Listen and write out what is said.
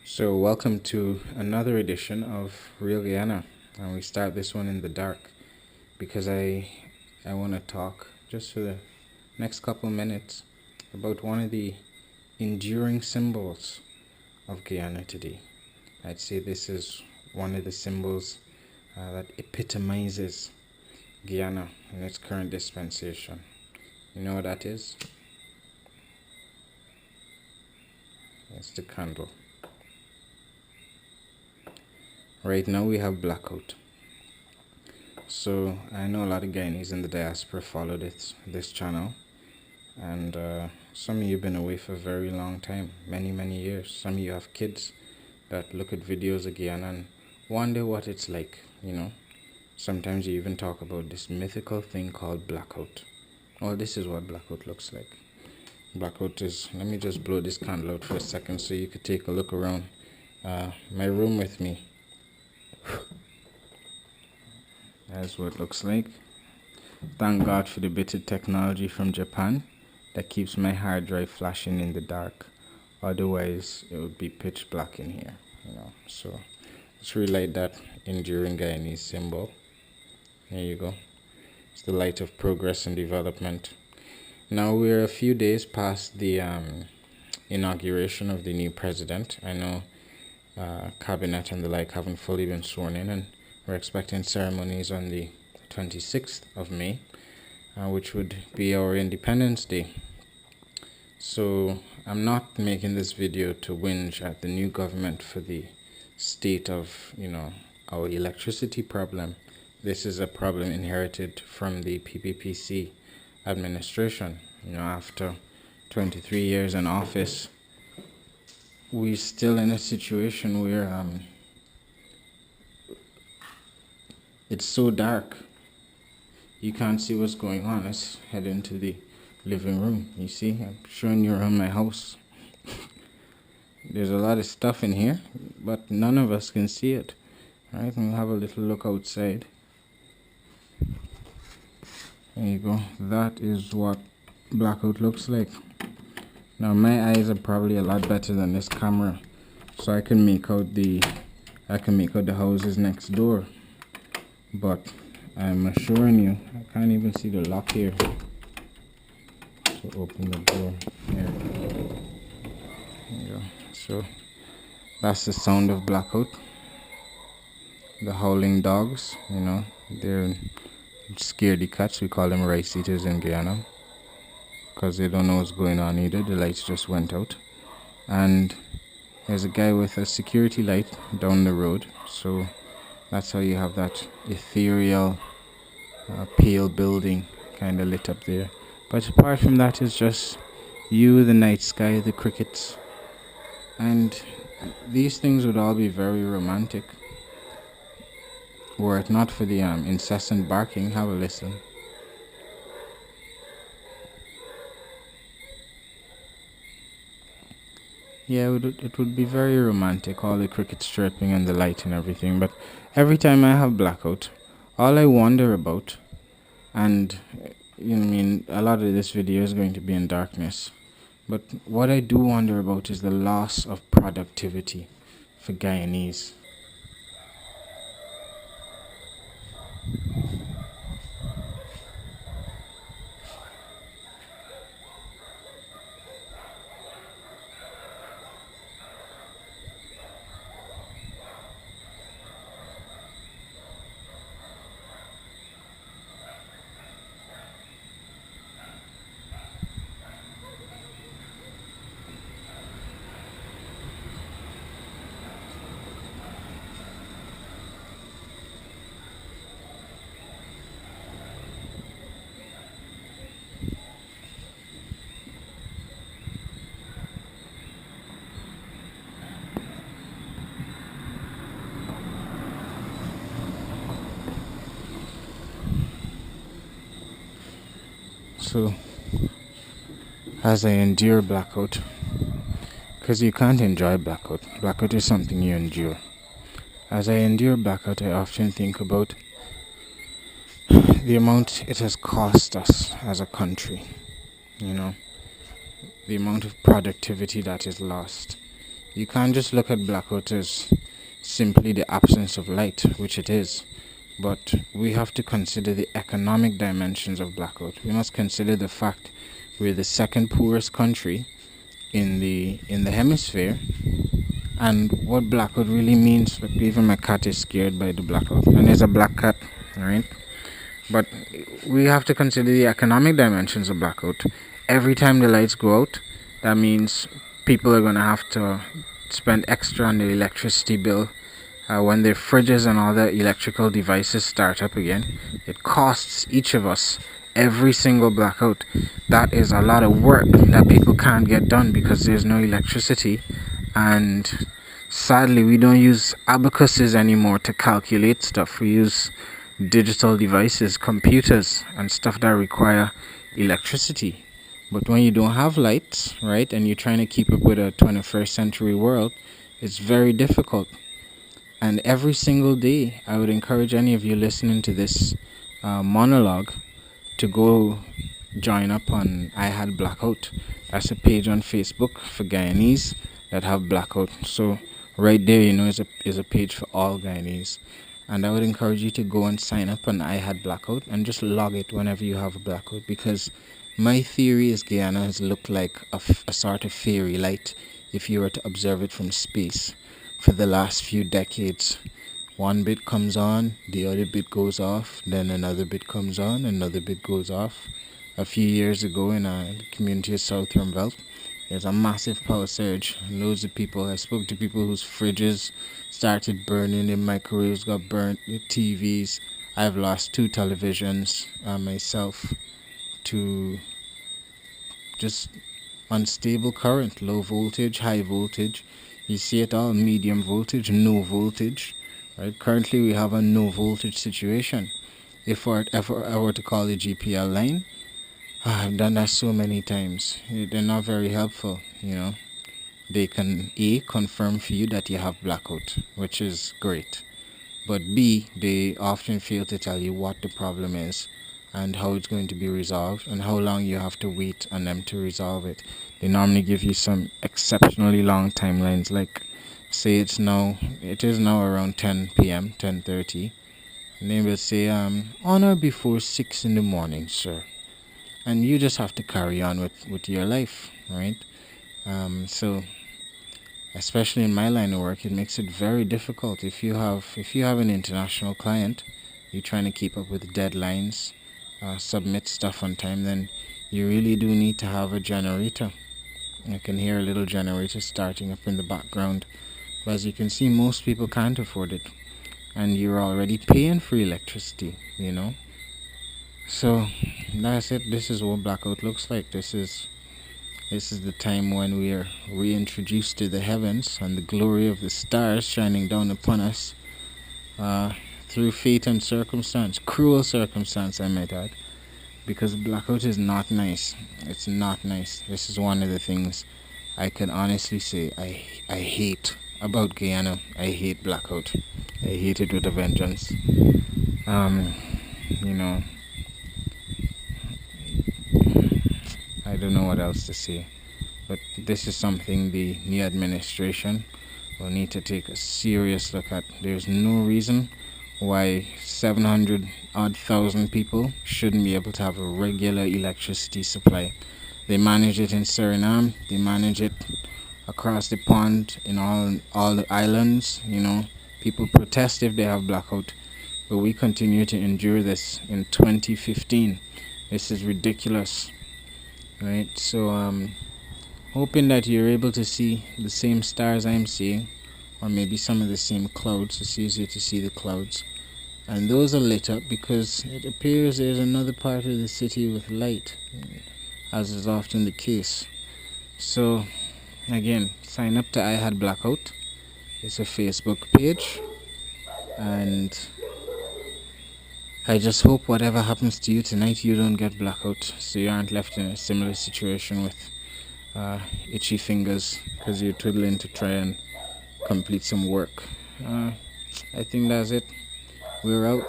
So welcome to another edition of Real Guyana, and we start this one in the dark because I want to talk just for the next couple minutes about one of the enduring symbols of Guyana today. I'd say this is one of the symbols that epitomizes Guyana in its current dispensation. You know what that is? It's the candle. Right now we have blackout. So I know a lot of Guyanese in the diaspora follow this channel, and some of you have been away for a very long time, many years. Some of you have kids that look at videos of Guyana and wonder what it's like, Sometimes you even talk about this mythical thing called blackout. Well, this is what blackout looks like. Blackout is, let me just blow this candle out for a second so you could take a look around my room with me. That's what it looks like. Thank God for the bit of technology from Japan that keeps my hard drive flashing in the dark. Otherwise, it would be pitch black in here, So let's relight that enduring Guyanese symbol. There you go. It's the light of progress and development. Now we're a few days past the inauguration of the new president. I know cabinet and the like haven't fully been sworn in, and we're expecting ceremonies on the 26th of May, which would be our Independence Day. So I'm not making this video to whinge at the new government for the state of, our electricity problem. This is a problem inherited from the PPPC administration. After 23 years in office, we're still in a situation where it's so dark you can't see what's going on. Let's head into the living room. You see, I'm showing you around my house. There's a lot of stuff in here, but none of us can see it. Right? And we'll have a little look outside. There you go. That is what blackout looks like. Now my eyes are probably a lot better than this camera, so I can make out the houses next door. But I'm assuring you, I can't even see the lock here. So open the door. There you go. So that's the sound of blackout. The howling dogs, they're scaredy cats. We call them rice eaters in Guyana, because they don't know what's going on either. The lights just went out, and there's a guy with a security light down the road. So that's how you have that ethereal, pale building kind of lit up there. But apart from that, it's just you, the night sky, the crickets, and these things would all be very romantic were it not for the incessant barking. Have a listen. Yeah, it would be very romantic, all the crickets chirping and the light and everything. But every time I have blackout, all I wonder about, and a lot of this video is going to be in darkness, but what I do wonder about is the loss of productivity for Guyanese. So, as I endure blackout, because you can't enjoy blackout. Blackout is something you endure. As I endure blackout, I often think about the amount it has cost us as a country. The amount of productivity that is lost. You can't just look at blackout as simply the absence of light, which it is, but we have to consider the economic dimensions of blackout. We must consider the fact we're the second poorest country in the hemisphere, and what blackout really means. Like, even my cat is scared by the blackout, and it's a black cat, right? But we have to consider the economic dimensions of blackout. Every time the lights go out, that means people are going to have to spend extra on the electricity bill. When their fridges and all the electrical devices start up again, it costs each of us every single blackout. That is a lot of work that people can't get done because there's no electricity. And sadly, we don't use abacuses anymore to calculate stuff. We use digital devices, computers, and stuff that require electricity. But when you don't have lights, right, and you're trying to keep up with a 21st century world, it's very difficult. And every single day, I would encourage any of you listening to this monologue to go join up on I Had Blackout. That's a page on Facebook for Guyanese that have blackout. So right there, is a page for all Guyanese. And I would encourage you to go and sign up on I Had Blackout and just log it whenever you have a blackout, because my theory is Guyana has looked like a sort of fairy light if you were to observe it from space for the last few decades. One bit comes on, the other bit goes off, then another bit comes on, another bit goes off. A few years ago in a community of Southern Belt, there's a massive power surge. Loads of people, I spoke to people whose fridges started burning, their microwaves got burnt, their TVs. I've lost 2 televisions myself to just unstable current, low voltage, high voltage. You see it all, medium voltage, no voltage. Right? Currently we have a no voltage situation. If I were to call the GPL line, I've done that so many times. They're not very helpful, They can A, confirm for you that you have blackout, which is great. But B, they often fail to tell you what the problem is and how it's going to be resolved and how long you have to wait on them to resolve it. They normally give you some exceptionally long timelines, like say it is now around 10 p.m., 10:30. And they will say, on or before 6 in the morning, sir. And you just have to carry on with your life, right? So especially in my line of work, it makes it very difficult. If you have an international client, you're trying to keep up with deadlines, submit stuff on time, then you really do need to have a generator. I can hear a little generator starting up in the background. But as you can see, most people can't afford it. And you're already paying for electricity, So that's it. This is what blackout looks like. This is the time when we are reintroduced to the heavens and the glory of the stars shining down upon us through fate and circumstance, cruel circumstance, I might add, because blackout is not nice. It's not nice. This is one of the things I can honestly say I hate about Guyana. I hate blackout. I hate it with a vengeance. I don't know what else to say, but this is something the new administration will need to take a serious look at. There's no reason why 700 odd thousand people shouldn't be able to have a regular electricity supply. They manage it in Suriname, they manage it across the pond in all the islands. People protest if they have blackout, but we continue to endure this in 2015. This is ridiculous, right? So hoping that you're able to see the same stars I'm seeing, or maybe some of the same clouds. It's easier to see the clouds, and those are lit up because it appears there's another part of the city with light, as is often the case. So again, sign up to I Had Blackout. It's a Facebook page, and I just hope whatever happens to you tonight, you don't get blackout, so you aren't left in a similar situation with itchy fingers because you're twiddling to try and complete some work. I think that's it. We're out.